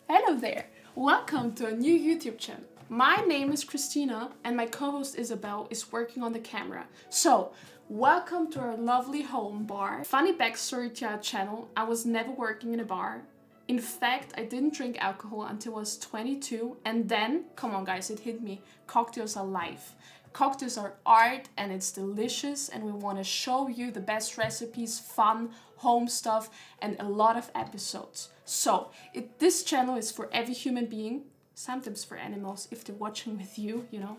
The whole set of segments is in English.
Hello there! Welcome to a new YouTube channel. My name is Christina and my co-host Isabel is working on the camera. So, welcome to our lovely home bar. Funny backstory to our channel, I was never working in a bar. In fact, I didn't drink alcohol until I was 22 and then, come on guys, it hit me, cocktails are life. Cocktails are art and it's delicious and we want to show you the best recipes, fun, home stuff and a lot of episodes. So, this channel is for every human being, sometimes for animals if they're watching with you, you know.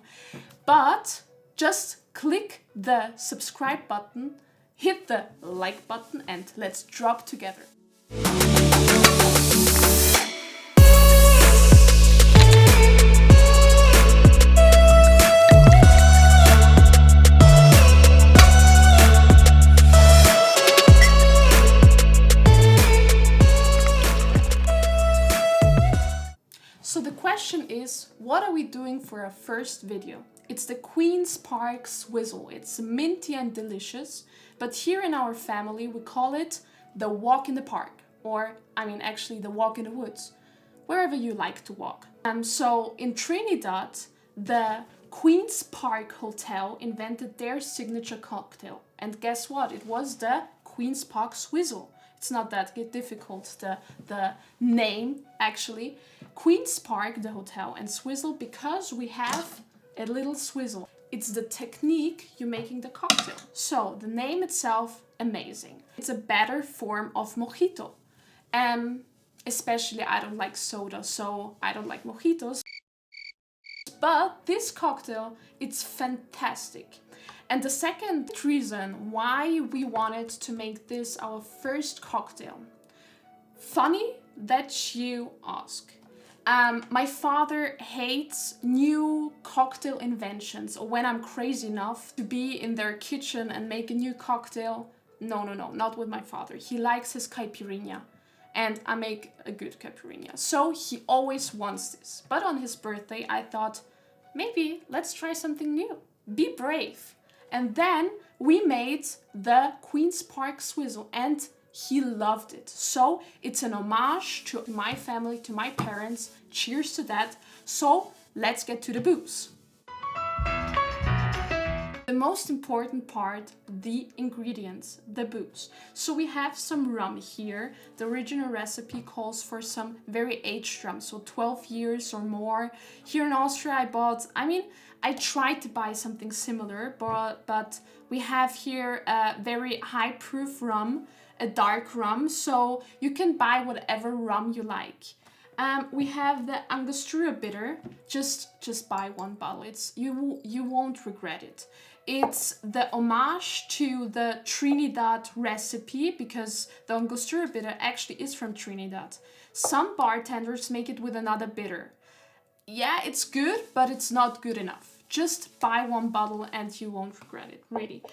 But just click the subscribe button, hit the like button and let's drop together. So the question is, what are we doing for our first video? It's the Queen's Park Swizzle. It's minty and delicious, but here in our family we call it the walk in the park, or actually the walk in the woods, wherever you like to walk. So in Trinidad, the Queen's Park Hotel invented their signature cocktail, and guess what? It was the Queen's Park Swizzle. It's not that difficult, the name actually. Queen's Park, the hotel, and Swizzle because we have a little swizzle. It's the technique you're making the cocktail. So the name itself, amazing. It's a better form of mojito. Especially I don't like soda, so I don't like mojitos. But this cocktail, it's fantastic. And the second reason why we wanted to make this our first cocktail. Funny that you ask. My father hates new cocktail inventions, or when I'm crazy enough to be in their kitchen and make a new cocktail. No, not with my father. He likes his caipirinha. And I make a good caipirinha. So he always wants this. But on his birthday, I thought, maybe let's try something new. Be brave. And then we made the Queen's Park Swizzle and he loved it. So it's an homage to my family, to my parents. Cheers to that. So let's get to the booze. The most important part, the ingredients, the booze. So we have some rum here. The original recipe calls for some very aged rum, so 12 years or more. Here in Austria I tried to buy something similar, but we have here a very high proof rum, a dark rum, so you can buy whatever rum you like. We have the Angostura Bitter. Just buy one bottle. You won't regret it. It's the homage to the Trinidad recipe because the Angostura Bitter actually is from Trinidad. Some bartenders make it with another bitter. Yeah, it's good, but it's not good enough. Just buy one bottle and you won't regret it, really.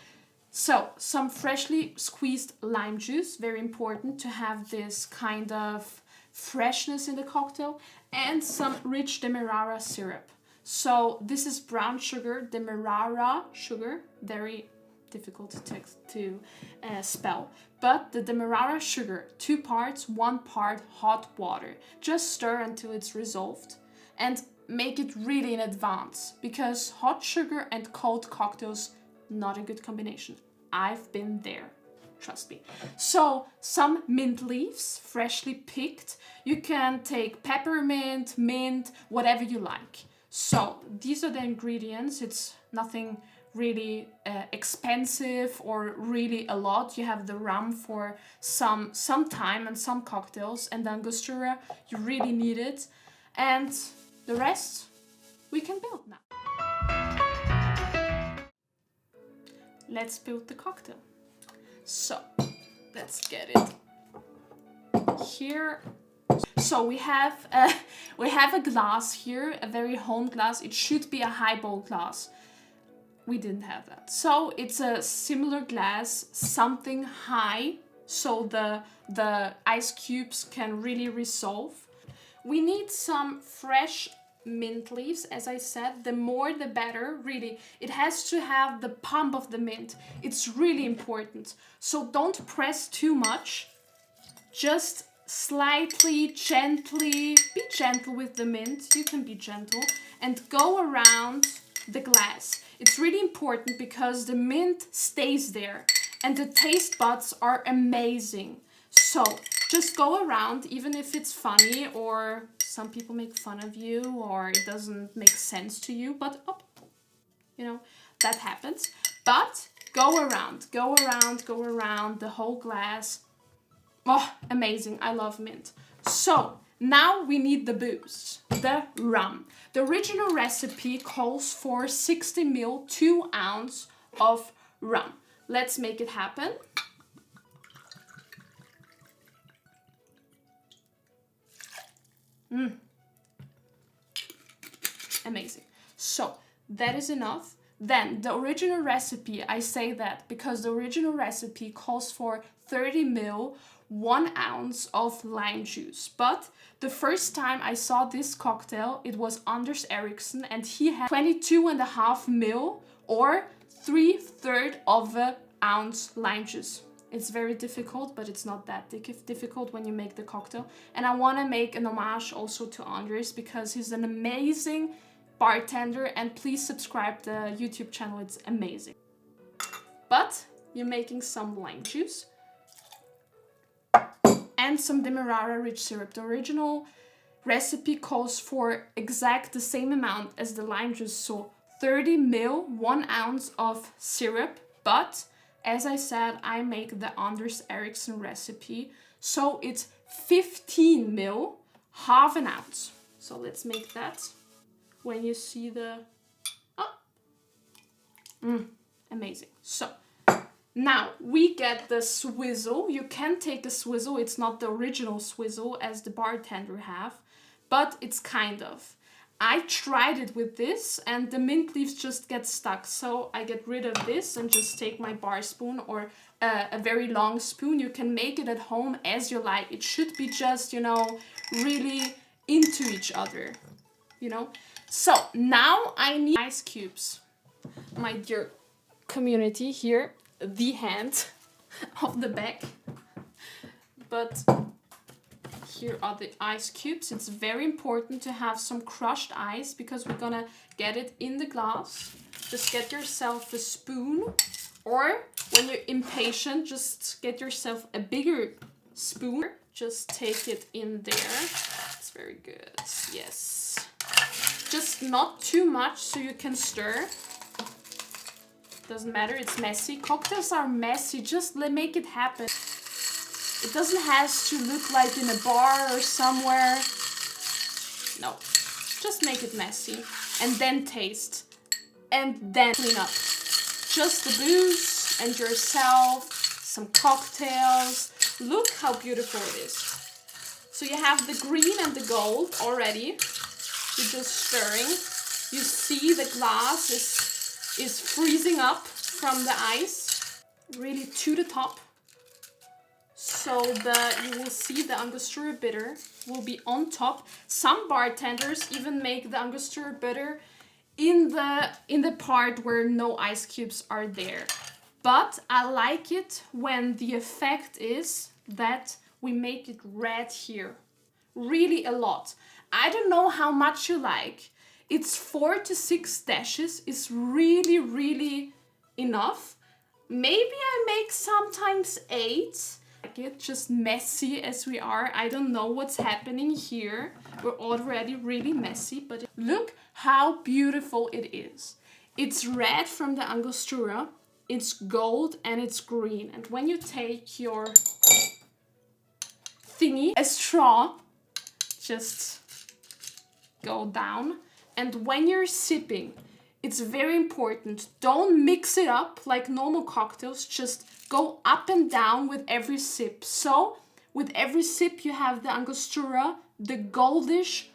So, some freshly squeezed lime juice, very important to have this kind of freshness in the cocktail, and some rich Demerara syrup. So this is brown sugar, Demerara sugar, very difficult to spell. But the Demerara sugar, 2 parts, 1 part hot water. Just stir until it's resolved and make it really in advance because hot sugar and cold cocktails, not a good combination. I've been there. Trust me. So, some mint leaves, freshly picked. You can take peppermint, mint, whatever you like. So, these are the ingredients. It's nothing really expensive or really a lot. You have the rum for some time and some cocktails. And the Angostura, you really need it. And the rest, we can build now. Let's build the cocktail. So, let's get it here. So we have a glass here, a very home glass. It should be a highball glass. We didn't have that. So it's a similar glass, something high, so the ice cubes can really resolve. We need some fresh mint leaves, as I said. The more the better, really. It has to have the pump of the mint. It's really important. So don't press too much. Just slightly, gently, be gentle with the mint, you can be gentle, and go around the glass. It's really important because the mint stays there and the taste buds are amazing. So just go around, even if it's funny or some people make fun of you or it doesn't make sense to you, but you know, that happens. But go around, go around, go around the whole glass. Oh, amazing. I love mint. So now we need the booze, the rum. The original recipe calls for 60 ml, 2 ounces of rum. Let's make it happen. Amazing. So that is enough. Then the original recipe, I say that because the original recipe calls for 30 ml, 1 ounce of lime juice. But the first time I saw this cocktail, it was Anders Ericsson and he had 22.5 ml or 3/3 of an ounce lime juice. It's very difficult, but it's not that difficult when you make the cocktail. And I want to make an homage also to Anders because he's an amazing bartender, and please subscribe to the YouTube channel, it's amazing. But you're making some lime juice and some Demerara rich syrup. The original recipe calls for exact the same amount as the lime juice, so 30 ml, 1 ounce of syrup, but as I said, I make the Anders Ericsson recipe, so it's 15 ml, half an ounce. So let's make that. When you see the, amazing. So now we get the swizzle. You can take a swizzle. It's not the original swizzle as the bartender have, but it's kind of. I tried it with this and the mint leaves just get stuck. So I get rid of this and just take my bar spoon or a very long spoon. You can make it at home as you like. It should be just, you know, really into each other, you know. So now I need ice cubes. My dear community, here, the hand of the back. But here are the ice cubes. It's very important to have some crushed ice because we're gonna get it in the glass. Just get yourself a spoon, or when you're impatient, just get yourself a bigger spoon. Just take it in there. It's very good. Yes. Just not too much so you can stir. Doesn't matter, it's messy. Cocktails are messy, just make it happen. It doesn't have to look like in a bar or somewhere. No, just make it messy. And then taste. And then clean up. Just the booze and yourself, some cocktails. Look how beautiful it is. So you have the green and the gold already. You're just stirring. You see the glass is freezing up from the ice, really to the top. So you will see the Angostura Bitter will be on top. Some bartenders even make the Angostura Bitter in the part where no ice cubes are there. But I like it when the effect is that we make it red here, really a lot. I don't know how much you like. It's 4 to 6 dashes is really, really enough. Maybe I make sometimes 8. Like it, just messy as we are. I don't know what's happening here. We're already really messy, but look how beautiful it is. It's red from the Angostura, it's gold and it's green. And when you take your thingy, a straw, just go down, and when you're sipping, it's very important, don't mix it up like normal cocktails, just go up and down with every sip. So with every sip you have the Angostura, the goldish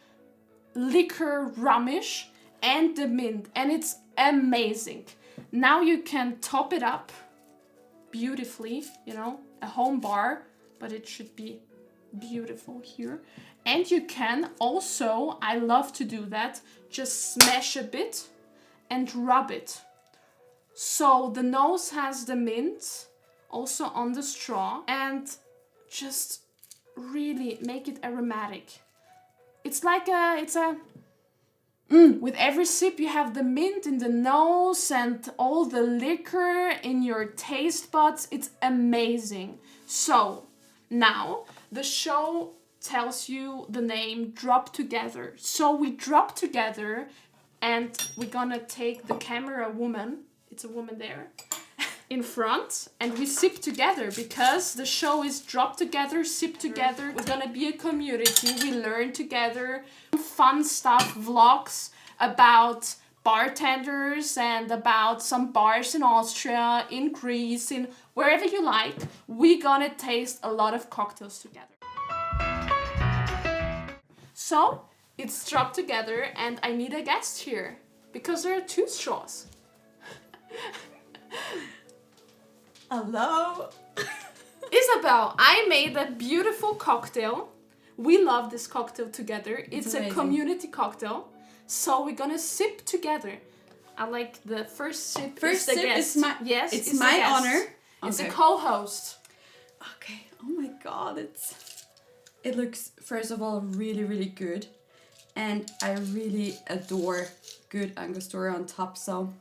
liquor rumish, and the mint, and it's amazing. Now you can top it up beautifully, you know, a home bar, but it should be beautiful here. And you can also, I love to do that, just smash a bit and rub it. So the nose has the mint also on the straw, and just really make it aromatic. It's like with every sip you have the mint in the nose and all the liquor in your taste buds. It's amazing. So now the show tells you the name Drop Together. So we drop together and we're gonna take the camera woman, it's a woman there, in front, and we sip together because the show is drop together, sip together. We're gonna be a community. We learn together, fun stuff, vlogs about bartenders and about some bars in Austria, in Greece, in wherever you like. We're gonna taste a lot of cocktails together. So it's drop together, and I need a guest here because there are 2 straws. Hello. Isabel, I made a beautiful cocktail. We love this cocktail together. It's a community cocktail. So we're gonna sip together. I like the first sip. First sip guest. is my yes, it's my honor. It's a co-host. Okay. Oh my god, it looks first of all really, really good. And I really adore good Angostura on top, so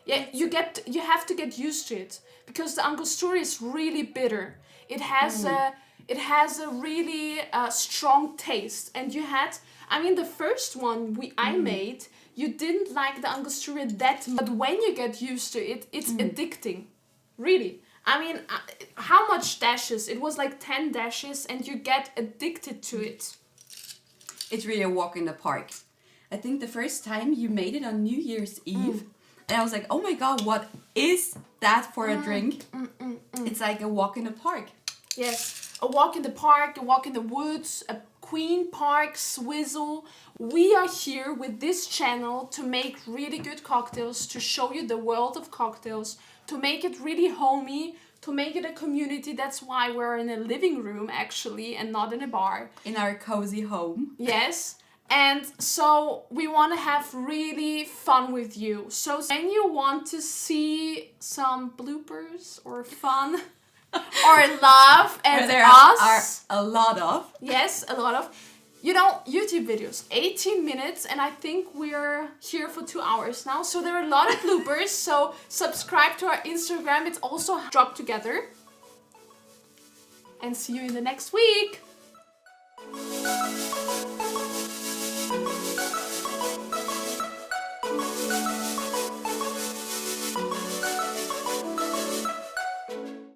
yeah, you have to get used to it because the Angostura is really bitter. It has a really strong taste, and the first one I made, you didn't like the Angostura that much, but when you get used to it, it's addicting, really. How much dashes? It was like 10 dashes, and you get addicted to it. It's really a walk in the park. I think the first time you made it on New Year's Eve, and I was like, oh my god, what is that for a drink? It's like a walk in the park. Yes, a walk in the park, a walk in the woods, a Queen Park Swizzle. We are here with this channel to make really good cocktails, to show you the world of cocktails, to make it really homey, to make it a community. That's why we're in a living room actually and not in a bar. In our cozy home. Yes. And so we want to have really fun with you. So when you want to see some bloopers or fun or laugh at there us. Are a lot of. Yes, a lot of. YouTube videos, 18 minutes, and I think we're here for 2 hours now. So there are a lot of bloopers. So subscribe to our Instagram. It's also Drop Together. And see you in the next week.